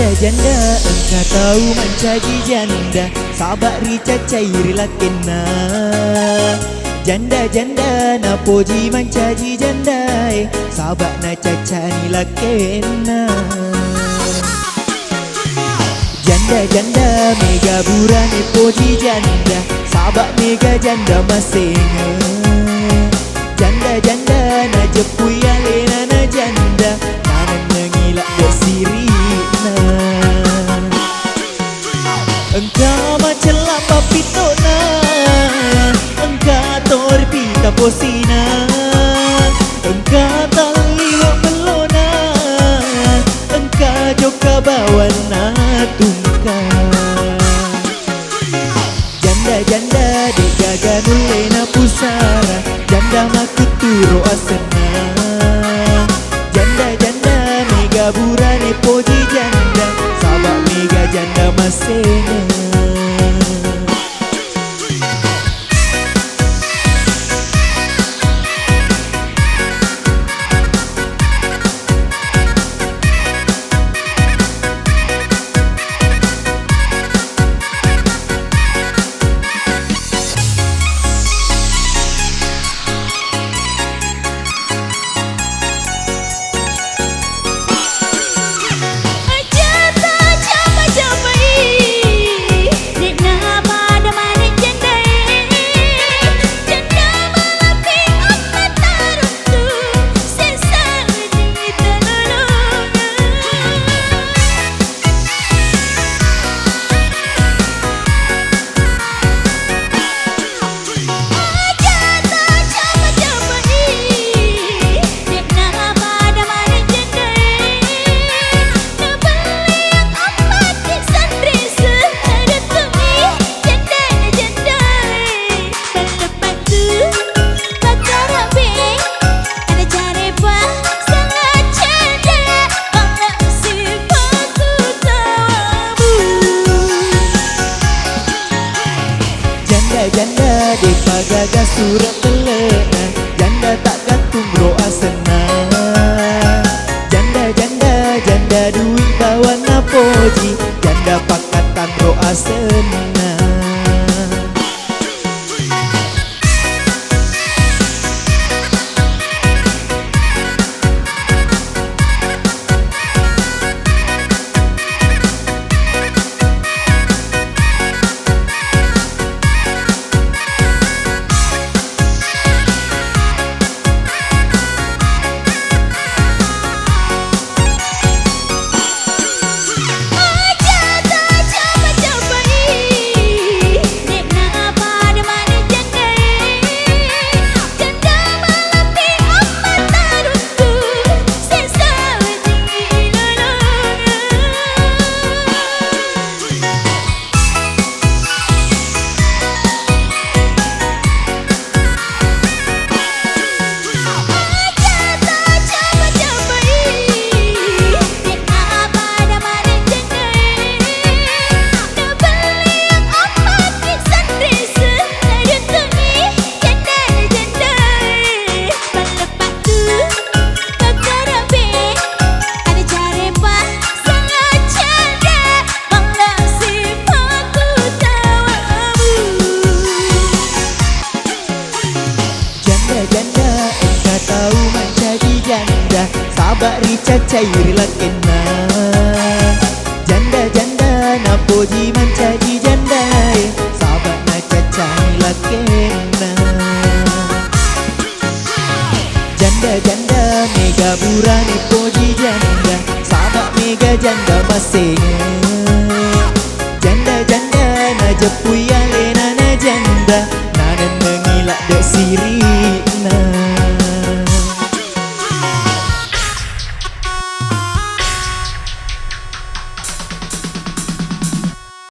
Janda-janda engkau tahu mencaji janda, sabar rica cair lakena. Janda-janda na poji mencaji jandai, sabar na cacani lakena. Janda-janda mega burane poji janda, sabar mega janda masenga. Janda-janda na jepui alena na janda, nanan mengilak bersirina. Engkau macam lapa pitona, engkau torpita posina, engkau talilok melona, engkau joka bawana tungka. Janda-janda degaga nulena pusara, janda makuturo asana. Janda-janda mega burane poji janda, sabak mega janda masena. Janda dek pagaga surat telena, janda tak gantung roa sena. Janda-janda janda duit bawa napoji, janda pakatan roa sena. Janda engkau tahu mencaji janda, sabar rica cair lakena. Janda-janda na poji mencaji janda, sabar na cacani lakena. Janda-janda mega burane poji janda, sabar mega janda masenga. Janda-janda na jepui alena na janda, nanan mengilak dek sirina.